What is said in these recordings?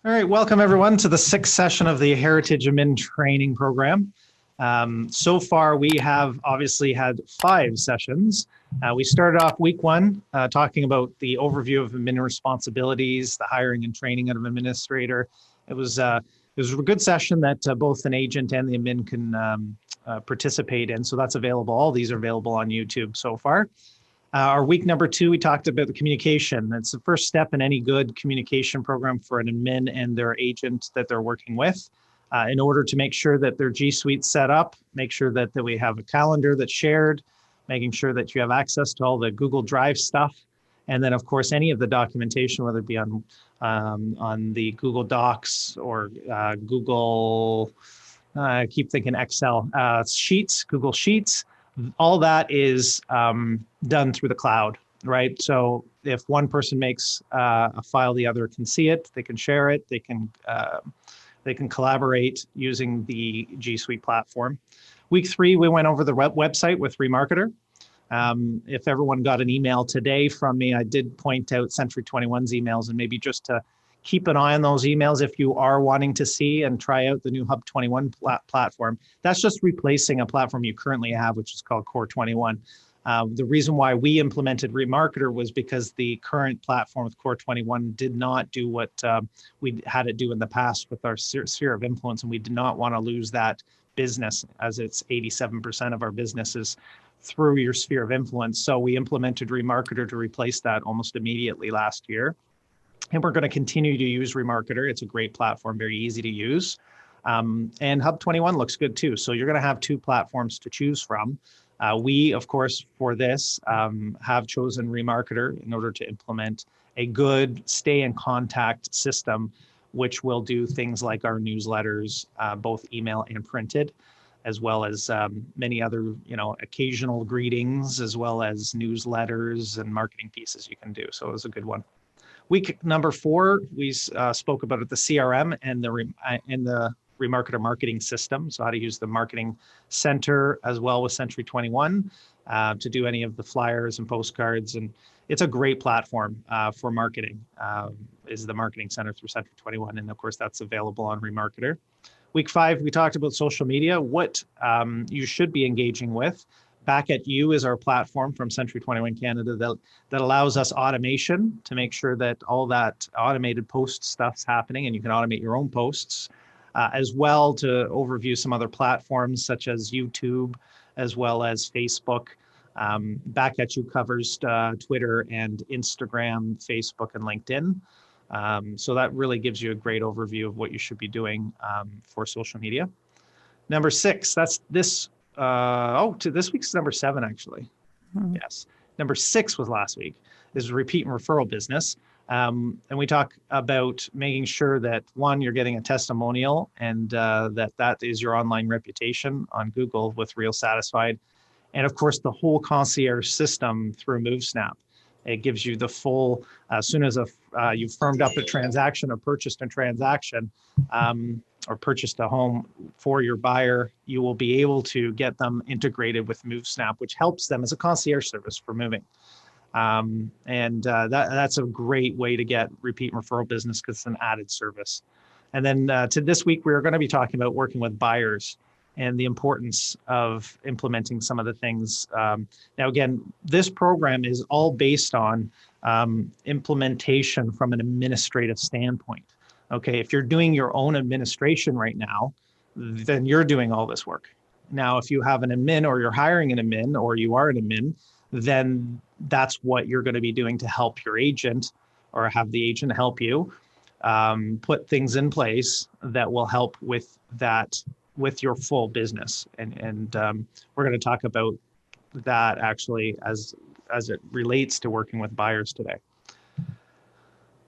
All right, welcome everyone to the sixth session of the Heritage Admin Training Program. So far, we have obviously had 5 sessions. We started off week 1 talking about the overview of admin responsibilities, the hiring and training of an administrator. It was a good session that both an agent and the admin can participate in. So that's available. All these are available on YouTube so far. Our week number 2, we talked about the communication. That's the first step in any good communication program for an admin and their agent that they're working with. In order to make sure that their G Suite's set up, make sure that we have a calendar that's shared, making sure that you have access to all the Google Drive stuff. And then, of course, any of the documentation, whether it be on the Google Docs or Google, I keep thinking Excel, Sheets, Google Sheets. All that is done through the cloud, right? So if one person makes a file, the other can see it, they can share it, they can collaborate using the G Suite platform. Week 3, we went over the website with Remarketer. If everyone got an email today from me, I did point out Century 21's emails, and maybe just to keep an eye on those emails if you are wanting to see and try out the new Hub 21 platform. That's just replacing a platform you currently have, which is called Core 21. The reason why we implemented Remarketer was because the current platform with Core 21 did not do what we had it do in the past with our sphere of influence, and we did not want to lose that business, as it's 87% of our business is through your sphere of influence. So we implemented Remarketer to replace that almost immediately last year. And we're going to continue to use Remarketer. It's a great platform, very easy to use. And Hub 21 looks good too. So you're going to have 2 platforms to choose from. We, of course, for this, have chosen Remarketer in order to implement a good stay in contact system, which will do things like our newsletters, both email and printed, as well as many other, occasional greetings, as well as newsletters and marketing pieces you can do. So it was a good one. Week number 4, we spoke about the CRM and the Remarketer marketing system. So how to use the marketing center as well with Century 21 to do any of the flyers and postcards. And it's a great platform for marketing, is the marketing center through Century 21. And of course, that's available on Remarketer. Week 5, we talked about social media, what you should be engaging with. Back at You is our platform from Century 21 Canada that allows us automation to make sure that all that automated post stuff's happening, and you can automate your own posts, as well to overview some other platforms such as YouTube, as well as Facebook. Back at You covers Twitter and Instagram, Facebook, and LinkedIn. So that really gives you a great overview of what you should be doing for social media. Number 6, that's this. This week's number 7, actually. Yes. Number 6 was last week, is repeat and referral business. And we talk about making sure that, 1, you're getting a testimonial, and that is your online reputation on Google with Real Satisfied. And of course, the whole concierge system through MoveSnap. It gives you the full, as soon as you've firmed up a transaction or purchased a transaction, or purchased a home for your buyer, you will be able to get them integrated with MoveSnap, which helps them as a concierge service for moving. That's a great way to get repeat referral business because it's an added service. And then to this week, we're going to be talking about working with buyers and the importance of implementing some of the things. Now, again, this program is all based on implementation from an administrative standpoint. Okay, if you're doing your own administration right now, then you're doing all this work. Now, if you have an admin or you're hiring an admin or you are an admin, then that's what you're going to be doing to help your agent or have the agent help you put things in place that will help with that, with your full business. And we're going to talk about that actually as it relates to working with buyers today.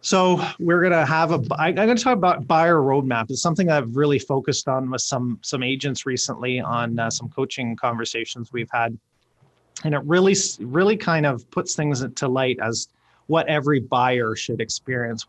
So we're going to have I'm going to talk about buyer roadmap. It's something I've really focused on with some agents recently on some coaching conversations we've had. And it really kind of puts things to light as what every buyer should experience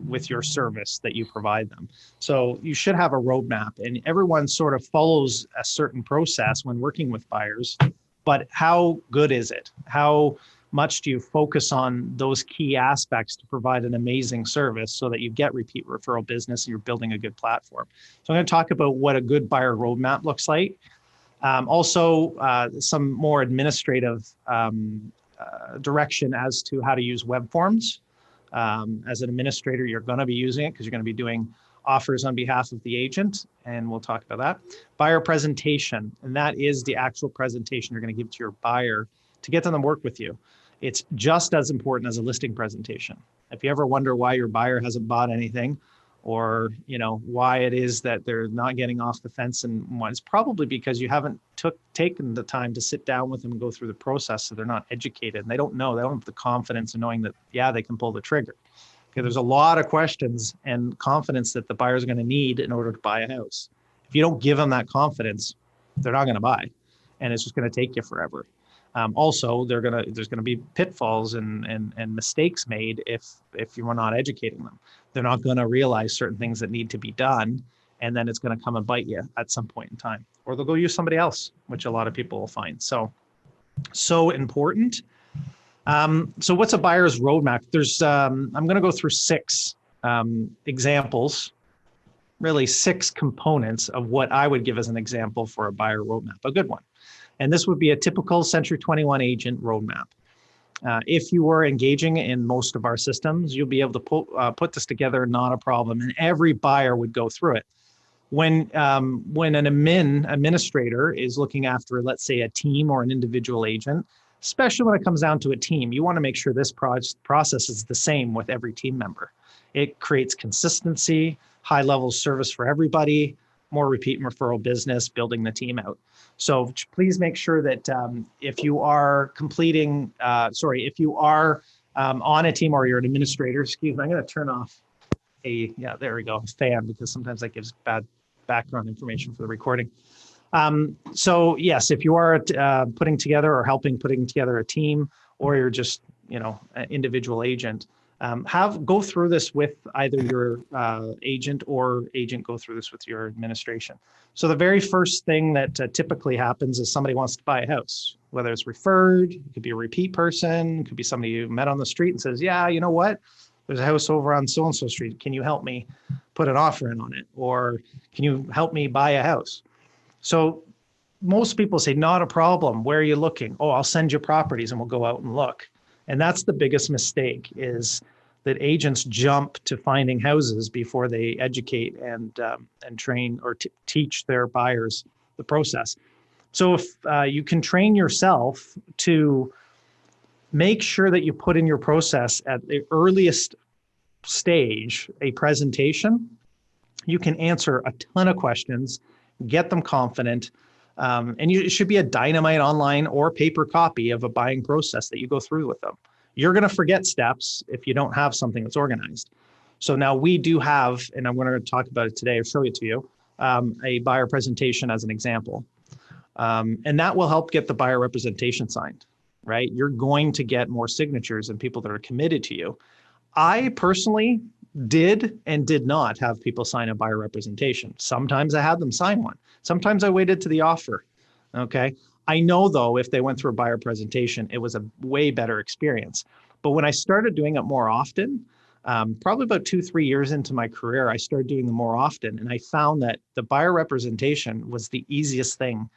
with your service that you provide them. So you should have a roadmap, and everyone sort of follows a certain process when working with buyers, but how good is it? How much do you focus on those key aspects to provide an amazing service so that you get repeat referral business and you're building a good platform? So I'm going to talk about what a good buyer roadmap looks like. Also, some more administrative direction as to how to use webforms. As an administrator, you're going to be using it because you're going to be doing offers on behalf of the agent, and we'll talk about that. Buyer presentation, and that is the actual presentation you're going to give to your buyer to get them to work with you. It's just as important as a listing presentation. If you ever wonder why your buyer hasn't bought anything, or why it is that they're not getting off the fence, and it's probably because you haven't taken the time to sit down with them and go through the process, so they're not educated and they don't have the confidence of knowing that, yeah, they can pull the trigger. Okay, there's a lot of questions and confidence that the buyers are going to need in order to buy a house. If you don't give them that confidence, they're not going to buy, and it's just going to take you forever. Also, there's going to be pitfalls and mistakes made if you're not educating them. They're not going to realize certain things that need to be done, and then it's going to come and bite you at some point in time, or they'll go use somebody else, which a lot of people will find. So important. So what's a buyer's roadmap? There's I'm going to go through 6 examples, really 6 components of what I would give as an example for a buyer roadmap, a good one. And this would be a typical Century 21 agent roadmap. If you were engaging in most of our systems, you'll be able to put this together, not a problem, and every buyer would go through it. When an administrator is looking after, let's say, a team or an individual agent, especially when it comes down to a team, you want to make sure this process is the same with every team member. It creates consistency, high level of service for everybody, more repeat and referral business, building the team out. So please make sure that if you are on a team or you're an administrator, excuse me, I'm going to turn off there we go, fan, because sometimes that gives bad background information for the recording. So yes, if you are putting together or helping putting together a team, or you're just an individual agent, go through this with either your agent or agent go through this with your administration. So the very first thing that typically happens is somebody wants to buy a house, whether it's referred, it could be a repeat person, it could be somebody you met on the street and says, yeah, you know what? There's a house over on so-and-so street. Can you help me put an offer in on it? Or can you help me buy a house? So most people say, not a problem. Where are you looking? Oh, I'll send you properties and we'll go out and look. And that's the biggest mistake, is that agents jump to finding houses before they educate and train or teach their buyers the process. So if you can train yourself to make sure that you put in your process at the earliest stage a presentation, you can answer a ton of questions, get them confident, and it should be a dynamite online or paper copy of a buying process that you go through with them. You're going to forget steps if you don't have something that's organized. So now we do have, and I'm going to talk about it today or show it to you, a buyer presentation as an example. And that will help get the buyer representation signed, right? You're going to get more signatures and people that are committed to you. I personally did and did not have people sign a buyer representation. Sometimes I had them sign one. Sometimes I waited to the offer, okay? I know though, if they went through a buyer presentation, it was a way better experience. But when I started doing it more often, probably about 2-3 years into my career, I started doing them more often. And I found that the buyer representation was the easiest thing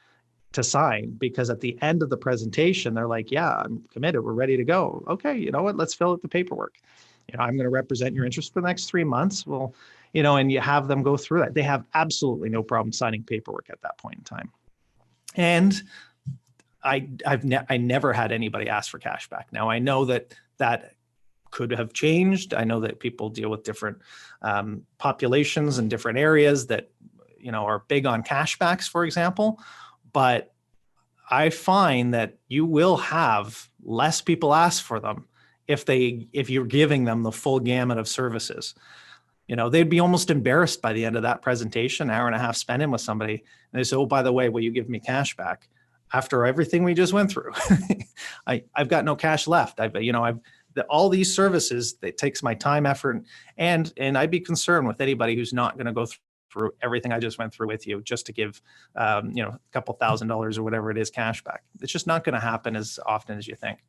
to sign, because at the end of the presentation, they're like, yeah, I'm committed. We're ready to go. Okay, you know what? Let's fill out the paperwork. I'm going to represent your interest for the next 3 months. Well, and you have them go through that. They have absolutely no problem signing paperwork at that point in time. And I never had anybody ask for cash back. Now, I know that could have changed. I know that people deal with different populations in different areas that, are big on cashbacks, for example. But I find that you will have less people ask for them if you're giving them the full gamut of services. They'd be almost embarrassed by the end of that presentation, hour and a half spent in with somebody. And they say, oh, by the way, will you give me cash back? After everything we just went through, I've got no cash left. All these services, it takes my time, effort, and I'd be concerned with anybody who's not going to go through everything I just went through with you just to give, a couple $1,000 or whatever it is cash back. It's just not going to happen as often as you think.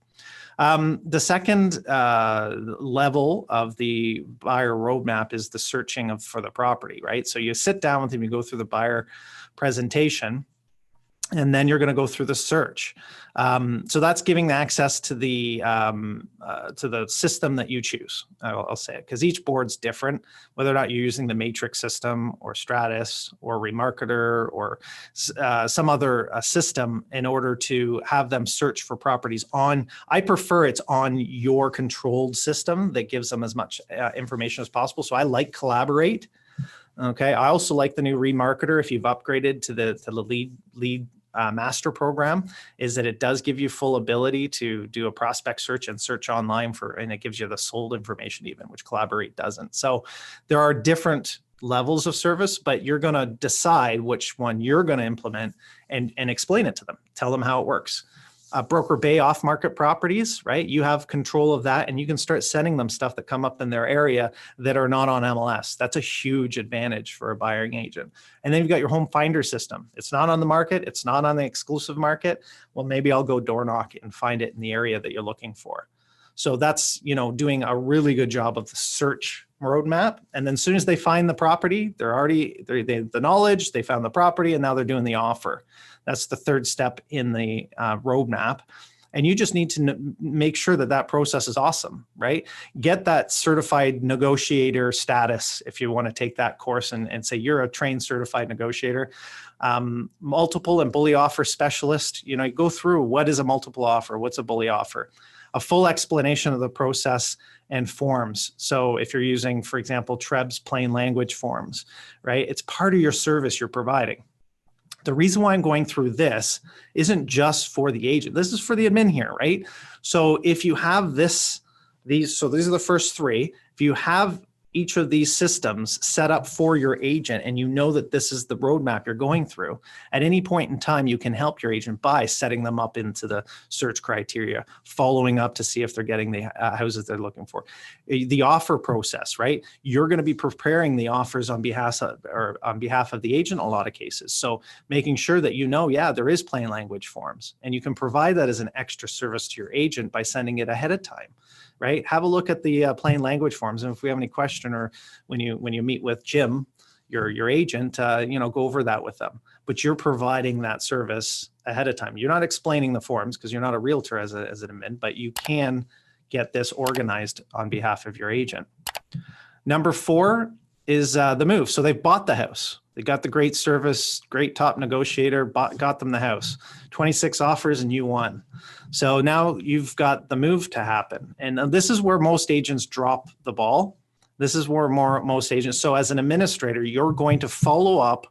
The second level of the buyer roadmap is the searching for the property, right? So you sit down with them, you go through the buyer presentation, and then you're going to go through the search. So that's giving access to the system that you choose. I'll say it because each board's different, whether or not you're using the Matrix system or Stratus or Remarketer or some other system in order to have them search for properties on. I prefer it's on your controlled system that gives them as much information as possible. So I like Collaborate. Okay. I also like the new Remarketer. If you've upgraded to the lead master program, is that it does give you full ability to do a prospect search and search online and it gives you the sold information even, which Collaborate doesn't. So there are different levels of service, but you're going to decide which one you're going to implement and explain it to them. Tell them how it works. Broker Bay off-market properties, right? You have control of that and you can start sending them stuff that come up in their area that are not on MLS. That's a huge advantage for a buying agent. And then you've got your home finder system. It's not on the market. It's not on the exclusive market. Well, maybe I'll go door knock and find it in the area that you're looking for. So that's, doing a really good job of the search roadmap. And then as soon as they find the property, they have the knowledge, they found the property, and now they're doing the offer. That's the third step in the roadmap. And you just need to make sure that process is awesome, right? Get that certified negotiator status if you want to take that course and say you're a trained certified negotiator. Multiple and bully offer specialist, you go through what is a multiple offer, what's a bully offer, a full explanation of the process and forms. So if you're using, for example, TREB's plain language forms, right? It's part of your service you're providing. The reason why I'm going through this isn't just for the agent. This is for the admin here, right? So if you have these are the first three. If you have each of these systems set up for your agent and you know that this is the roadmap you're going through, at any point in time, you can help your agent by setting them up into the search criteria, following up to see if they're getting the houses they're looking for. The offer process, right? You're going to be preparing the offers on behalf of the agent in a lot of cases. So making sure that there is plain language forms, and you can provide that as an extra service to your agent by sending it ahead of time. Right? Have a look at the plain language forms. And if we have any question, or when you meet with Jim, your agent, go over that with them. But you're providing that service ahead of time. You're not explaining the forms because you're not a realtor as an admin, but you can get this organized on behalf of your agent. Number 4 is the move. So they've bought the house. They got the great service, great top negotiator, got them the house. 26 offers and you won. So now you've got the move to happen. And this is where most agents drop the ball. This is where most agents. So as an administrator, you're going to follow up,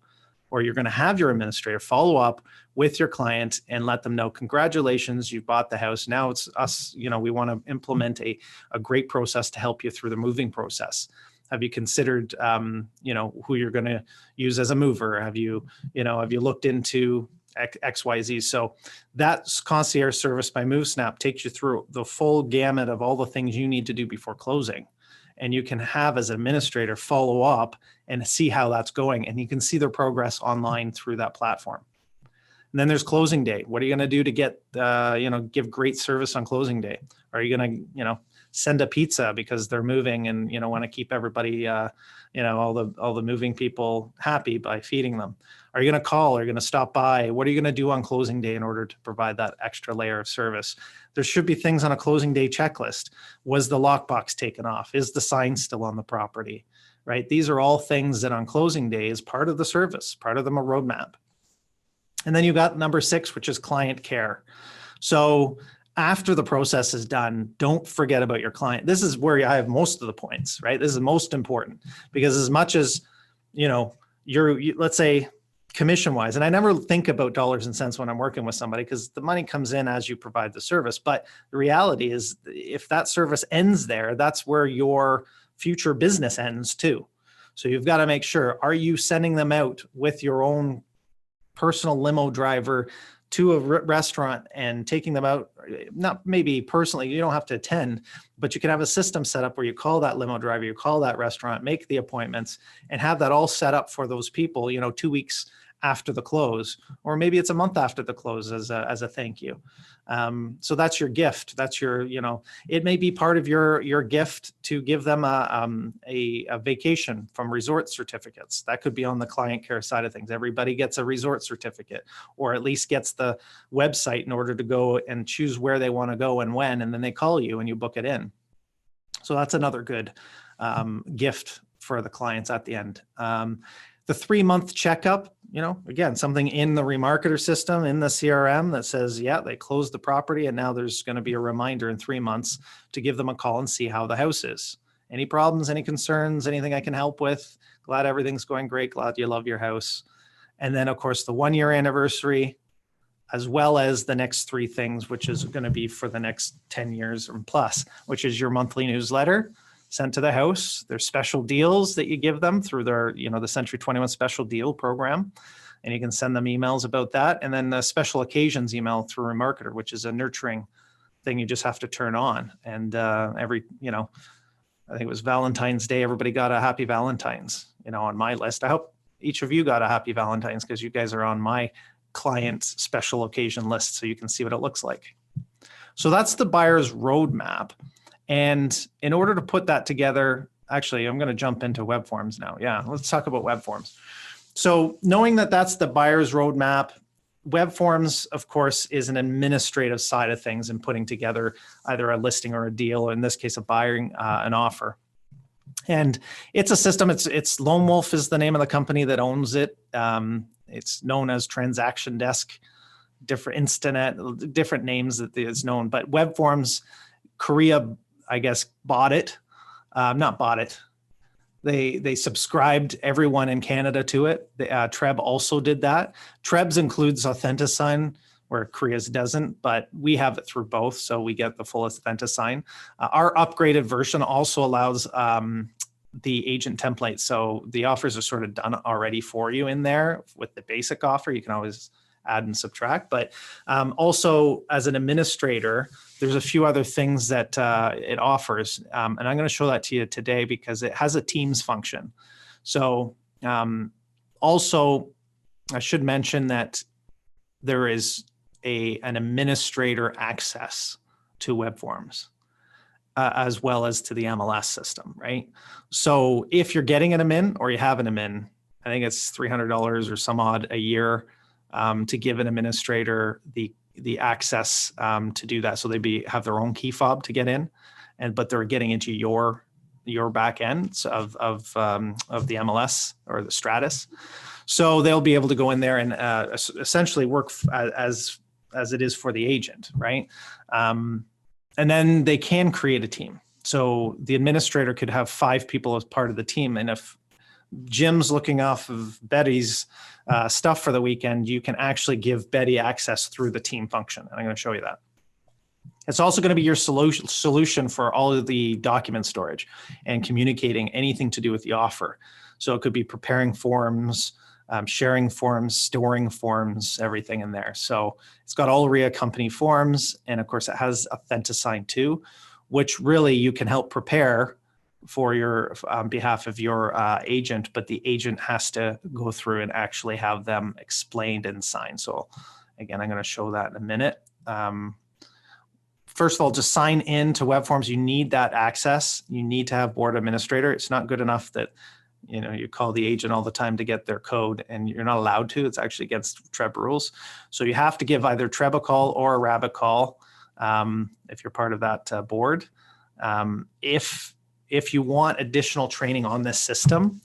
or you're going to have your administrator follow up with your client and let them know, congratulations, you bought the house. Now it's us, we want to implement a great process to help you through the moving process. Have you considered, who you're going to use as a mover? Have you looked into XYZ? So that concierge service by MoveSnap takes you through the full gamut of all the things you need to do before closing. And you can have, as an administrator, follow up and see how that's going. And you can see their progress online through that platform. And then there's closing day. What are you going to do to get, give great service on closing day? Are you going to, send a pizza because they're moving and, want to keep everybody, all the moving people happy by feeding them? Are you going to call? Are you going to stop by? What are you going to do on closing day in order to provide that extra layer of service? There should be things on a closing day checklist. Was the lockbox taken off? Is the sign still on the property? Right? These are all things that on closing day is part of the service, part of the roadmap. And then you've got number 6, which is client care. So after the process is done, don't forget about your client. This is where I have most of the points, right? This is most important because as much as, let's say commission wise, and I never think about dollars and cents when I'm working with somebody because the money comes in as you provide the service. But the reality is if that service ends there, that's where your future business ends too. So you've got to make sure, are you sending them out with your own personal limo driver to a restaurant and taking them out, not maybe personally, you don't have to attend, but you can have a system set up where you call that limo driver, you call that restaurant, make the appointments, and have that all set up for those people, 2 weeks after the close, or maybe it's a month after the close as a thank you. So that's your gift. That's your, it may be part of your gift to give them a vacation from resort certificates. That could be on the client care side of things. Everybody gets a resort certificate, or at least gets the website in order to go and choose where they want to go and when, and then they call you and you book it in. So that's another good gift for the clients at the end. The 3-month checkup, again, something in the remarketer system, in the CRM that says, yeah, they closed the property and now there's going to be a reminder in 3 months to give them a call and see how the house is. Any problems, any concerns, anything I can help with? Glad everything's going great. Glad you love your house. And then, of course, the 1-year anniversary, as well as the next 3 things, which is going to be for the next 10 years and plus, which is your monthly newsletter sent to the house. There's special deals that you give them through their, the Century 21 special deal program. And you can send them emails about that. And then the special occasions email through Remarketer, which is a nurturing thing you just have to turn on. And every, I think it was Valentine's Day, everybody got a happy Valentine's, on my list. I hope each of you got a happy Valentine's, because you guys are on my client special occasion list, so you can see what it looks like. So that's the buyer's roadmap. And in order to put that together, actually, I'm going to jump into webforms now. Yeah, let's talk about webforms. So knowing that that's the buyer's roadmap, webforms, of course, is an administrative side of things and putting together either a listing or a deal, or in this case, a buying an offer. And it's a system. It's Lone Wolf is the name of the company that owns it. It's known as Transaction Desk, different Instanet, different names that is known. But webforms, Korea, I guess, bought it. Not bought it. They subscribed everyone in Canada to it. Treb also did that. Treb's includes Authentisign, where Korea's doesn't, but we have it through both, so we get the full Authentisign. Our upgraded version also allows the agent template. So the offers are sort of done already for you in there with the basic offer. You can always add and subtract, but also as an administrator, there's a few other things that it offers. And I'm going to show that to you today because it has a Teams function. So also, I should mention that there is an administrator access to webforms. As well as to the MLS system, right? So if you're getting an admin or you have an admin, I think it's $300 or some odd a year to give an administrator the access to do that. So they have their own key fob to get in, but they're getting into your back ends of the MLS or the Stratus. So they'll be able to go in there and essentially work as it is for the agent, right? And then they can create a team. So the administrator could have 5 people as part of the team. And if Jim's looking off of Betty's stuff for the weekend, you can actually give Betty access through the team function. And I'm going to show you that. It's also going to be your solution for all of the document storage and communicating anything to do with the offer. So it could be preparing forms, sharing forms, storing forms, everything in there. So it's got all RIA company forms. And of course it has Authentisign too, which really you can help prepare for your on behalf of your agent, but the agent has to go through and actually have them explained and signed. So again, I'm going to show that in a minute. First of all, just sign in to webforms. You need that access. You need to have board administrator. It's not good enough that you call the agent all the time to get their code, and you're not allowed to. It's actually against Treb rules. So you have to give either Treb a call or a Rabbit call if you're part of that board. If you want additional training on this system,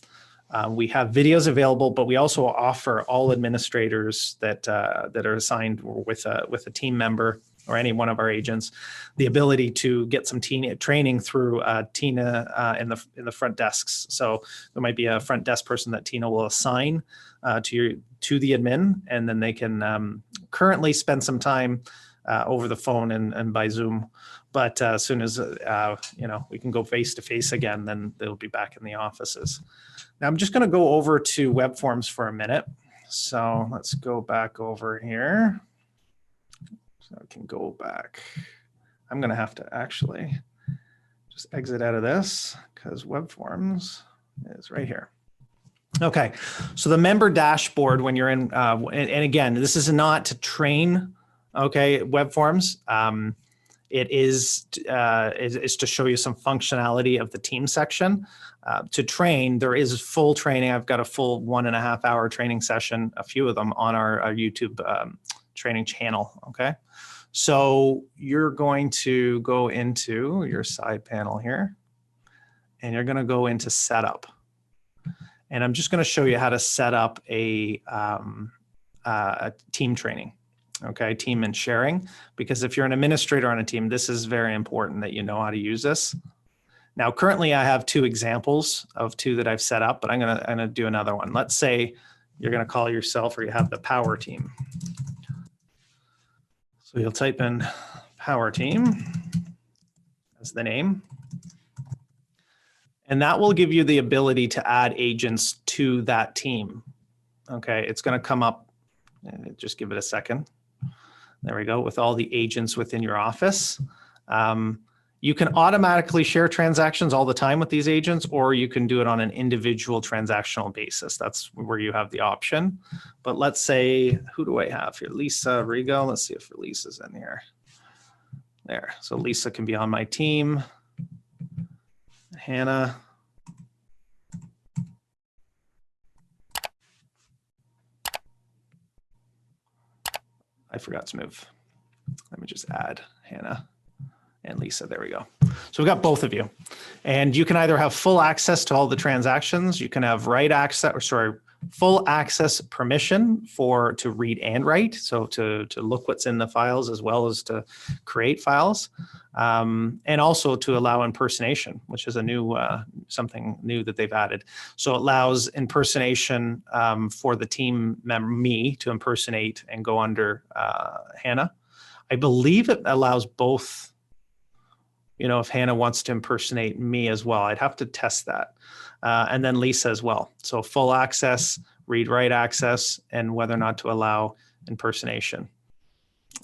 we have videos available, but we also offer all administrators that are assigned with a team member or any one of our agents the ability to get some training through Tina in the front desks. So there might be a front desk person that Tina will assign to the admin, and then they can currently spend some time over the phone and by Zoom. But as soon as we can go face to face again, then they'll be back in the offices. Now I'm just going to go over to webforms for a minute. So let's go back over here. So I can go back. I'm going to have to actually just exit out of this because webforms is right here. Okay, so the member dashboard when you're in, and again, this is not to train, okay, web forms. It is to show you some functionality of the team section. To train, there is full training. I've got a full 1.5 hour training session, a few of them on our YouTube training channel, okay? So you're going to go into your side panel here, and you're gonna go into setup. And I'm just gonna show you how to set up a team training. Okay, team and sharing, because if you're an administrator on a team, this is very important that you know how to use this. Now, currently I have 2 examples of 2 that I've set up, but I'm gonna do another one. Let's say you're gonna call yourself, or you have the power team. So you'll type in power team as the name. And that will give you the ability to add agents to that team. Okay, it's gonna come up, just give it a second. There we go, with all the agents within your office. You can automatically share transactions all the time with these agents, or you can do it on an individual transactional basis. That's where you have the option. But let's say, who do I have here? Lisa Rigo. Let's see if Lisa's in here. There, so Lisa can be on my team. Hannah. I forgot to move. Let me just add Hannah and Lisa. There we go. So we've got both of you. And you can either have full access to all the transactions. You can have full access permission to read and write. So to look what's in the files as well as to create files. And also to allow impersonation, which is a new something new that they've added. So it allows impersonation for the team member, me, to impersonate and go under Hannah. I believe it allows both, if Hannah wants to impersonate me as well. I'd have to test that. And then Lisa as well. So full access, read, write access, and whether or not to allow impersonation.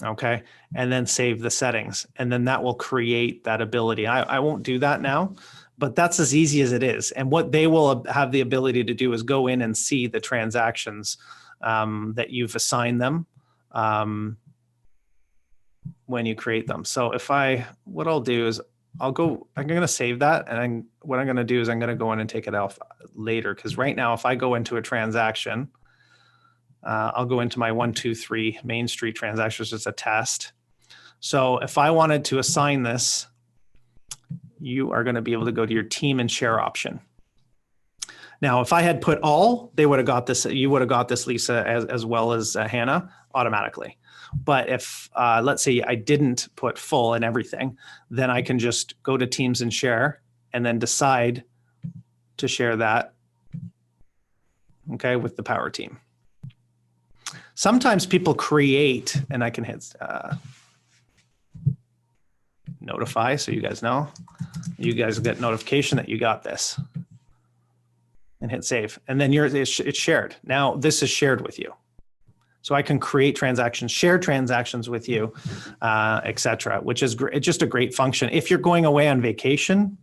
Okay, and then save the settings, and then that will create that ability. I won't do that now, but that's as easy as it is. And what they will have the ability to do is go in and see the transactions that you've assigned them when you create them. So what I'll do is I'm going to save that, and what I'm going to do is I'm going to go in and take it off later, because right now if I go into a transaction, I'll go into my 1, 2, 3 Main Street transactions as a test. So if I wanted to assign this, you are going to be able to go to your team and share option. Now, if I had put all, they would have got this. You would have got this, Lisa, as well as Hannah, automatically. But if let's say I didn't put full and everything, then I can just go to teams and share, and then decide to share that, okay, with the power team. Sometimes people create, and I can hit notify, so you guys know. You guys get notification that you got this, and hit save. And then it's shared. Now this is shared with you. So I can create transactions, share transactions with you, etc., which is just a great function. If you're going away on vacation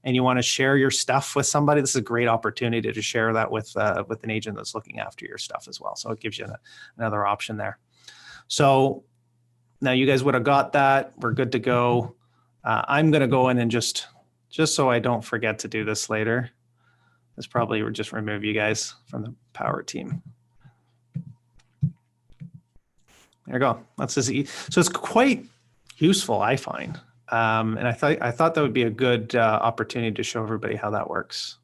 and you want to share your stuff with somebody, this is a great opportunity to share that with an agent that's looking after your stuff as well. So it gives you another option there. So now you guys would have got that. We're good to go. I'm going to go in and just so I don't forget to do this later, this probably would just remove you guys from the power team. There you go. That's as easy. So it's quite useful, I find. And I thought that would be a good opportunity to show everybody how that works.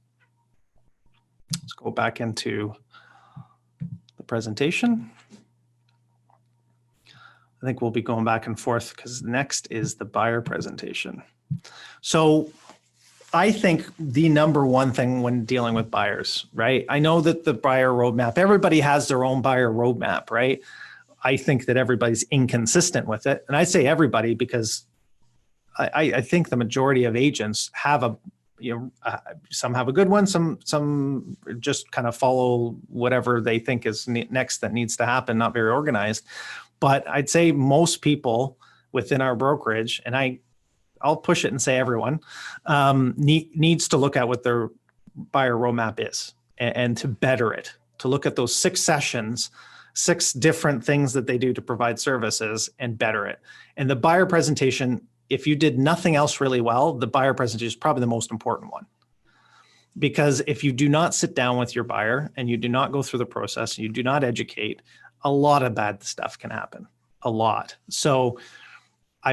Let's go back into the presentation. I think we'll be going back and forth because next is the buyer presentation. So I think the number one thing when dealing with buyers, right? I know that the buyer roadmap, everybody has their own buyer roadmap, right? I think that everybody's inconsistent with it. And I say everybody because I think the majority of agents have some have a good one, some just kind of follow whatever they think is next that needs to happen, not very organized. But I'd say most people within our brokerage, and I'll push it and say everyone, needs to look at what their buyer roadmap is. and to better it, to look at those 6 sessions, 6 different things that they do to provide services and better it. And the buyer presentation, if you did nothing else really well, the buyer presentation is probably the most important one. Because if you do not sit down with your buyer and you do not go through the process, you do not educate, a lot of bad stuff can happen, a lot. So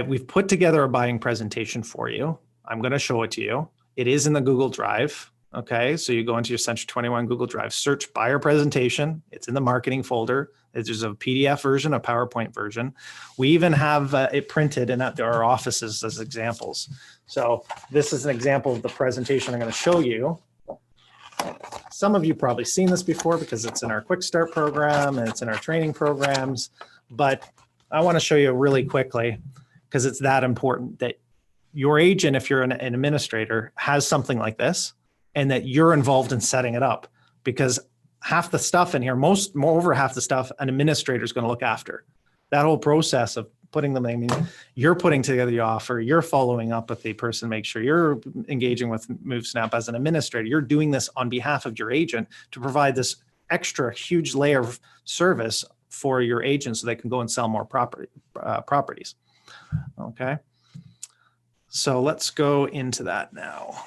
we've put together a buying presentation for you. I'm going to show it to you. It is in the Google Drive. Okay, so you go into your Century 21 Google Drive, search buyer presentation. It's in the marketing folder. There's a PDF version, a PowerPoint version. We even have it printed in our offices as examples. So this is an example of the presentation I'm going to show you. Some of you probably seen this before because it's in our Quick Start program and it's in our training programs, but I want to show you really quickly because it's that important that your agent, if you're an administrator, has something like this and that you're involved in setting it up, because half the stuff in here, over half the stuff, an administrator is going to look after. That whole process of putting them, I mean, you're putting together the offer, you're following up with the person, make sure you're engaging with MoveSnap as an administrator. You're doing this on behalf of your agent to provide this extra huge layer of service for your agent so they can go and sell more properties. Okay. So let's go into that now.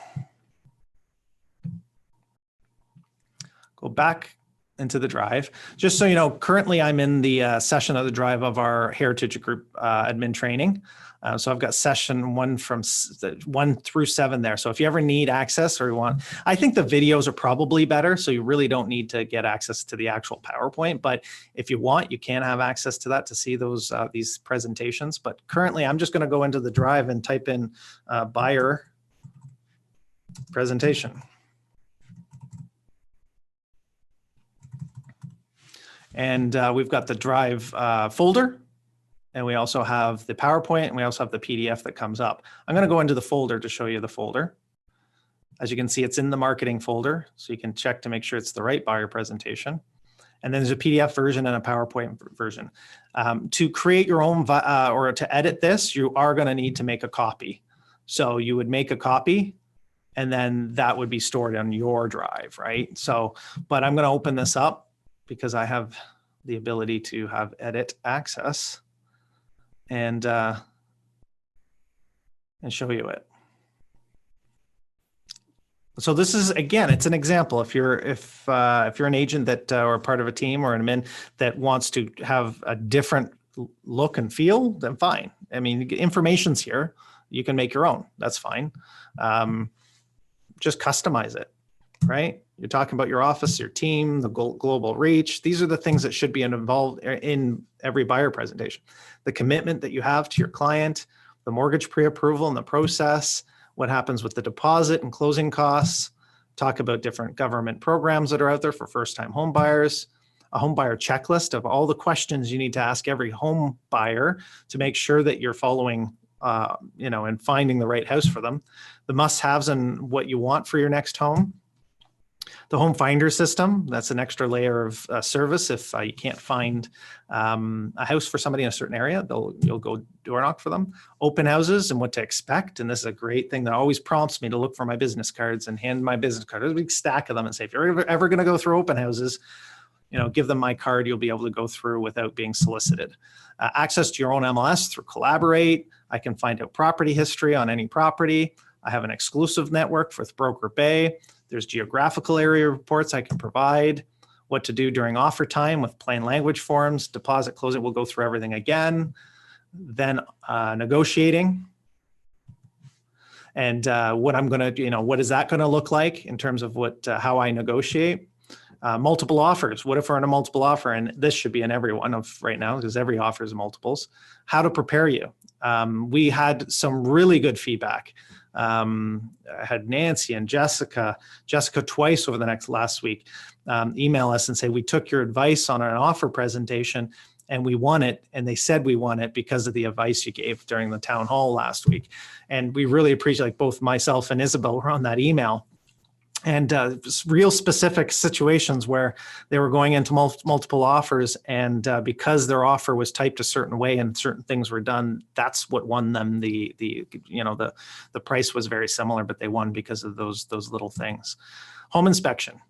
Go back into the drive. Just so you know, currently I'm in the session of the drive of our Heritage Group admin training. So I've got session 1 from 1 through 7 there. So if you ever need access or you want, I think the videos are probably better. So you really don't need to get access to the actual PowerPoint. But if you want, you can have access to that to see those these presentations. But currently I'm just going to go into the drive and type in buyer presentation. And we've got the Drive folder, and we also have the PowerPoint, and we also have the PDF that comes up. I'm going to go into the folder to show you the folder. As you can see, it's in the marketing folder, so you can check to make sure it's the right buyer presentation. And then there's a PDF version and a PowerPoint version. To create your own or to edit this, you are going to need to make a copy. So you would make a copy, and then that would be stored on your drive, right? So, but I'm going to open this up because I have the ability to have edit access and show you it. So this is, again, it's an example. If you're an agent that or part of a team or an admin that wants to have a different look and feel, then fine. I mean, information's here. You can make your own. That's fine. Just customize it, right? You're talking about your office, your team, the global reach. These are the things that should be involved in every buyer presentation. The commitment that you have to your client, the mortgage pre-approval and the process, what happens with the deposit and closing costs, talk about different government programs that are out there for first-time home buyers, a home buyer checklist of all the questions you need to ask every home buyer to make sure that you're following and finding the right house for them, the must-haves and what you want for your next home. The home finder system, that's an extra layer of service. If you can't find a house for somebody in a certain area, you'll go door knock for them. Open houses and what to expect. And this is a great thing that always prompts me to look for my business cards and hand my business card. There's a big stack of them and say, if you're ever going to go through open houses, give them my card, you'll be able to go through without being solicited. Access to your own MLS through Collaborate. I can find out property history on any property. I have an exclusive network with Broker Bay. There's geographical area reports I can provide, what to do during offer time with plain language forms, deposit closing. We'll go through everything again. Then negotiating. And what I'm going to, what is that going to look like in terms of how I negotiate? Multiple offers. What if we're in a multiple offer? And this should be in every one of right now because every offer is multiples. How to prepare you. We had some really good feedback. I had Nancy and Jessica twice over the last week, email us and say, we took your advice on an offer presentation and we won it. And they said we won it because of the advice you gave during the town hall last week. And we really appreciate, like both myself and Isabel were on that email. And real specific situations where they were going into multiple offers, and because their offer was typed a certain way and certain things were done, that's what won them. The price was very similar, but they won because of those little things. Home inspection.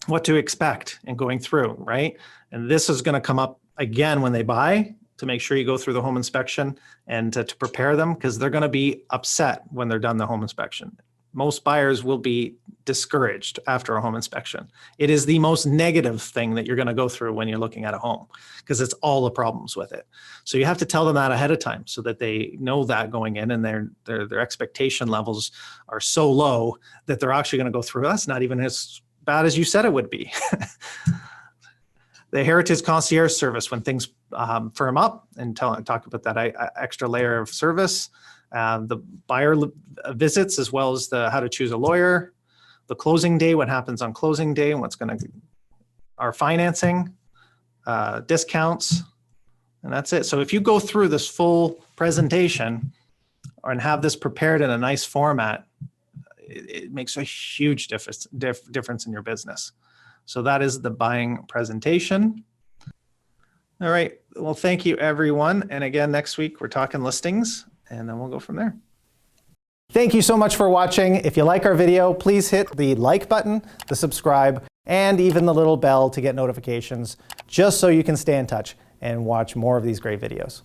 what to expect in going through, right? And this is going to come up again when they buy, to make sure you go through the home inspection and to prepare them, because they're going to be upset when they're done the home inspection. Most buyers will be discouraged after a home inspection. It is the most negative thing that you're going to go through when you're looking at a home, because it's all the problems with it. So you have to tell them that ahead of time so that they know that going in, and their expectation levels are so low that they're actually going to go through. That's not even as bad as you said it would be. The Heritage Concierge Service, when things firm up, and talk about that extra layer of service, the buyer visits, as well as the how to choose a lawyer, the closing day, what happens on closing day, and what's going to, our financing, discounts, and that's it. So if you go through this full presentation and have this prepared in a nice format, it makes a huge difference in your business. So that is the buying presentation. All right, well, thank you everyone. And again, next week we're talking listings, and then we'll go from there. Thank you so much for watching. If you like our video, please hit the like button, the subscribe, and even the little bell to get notifications, just so you can stay in touch and watch more of these great videos.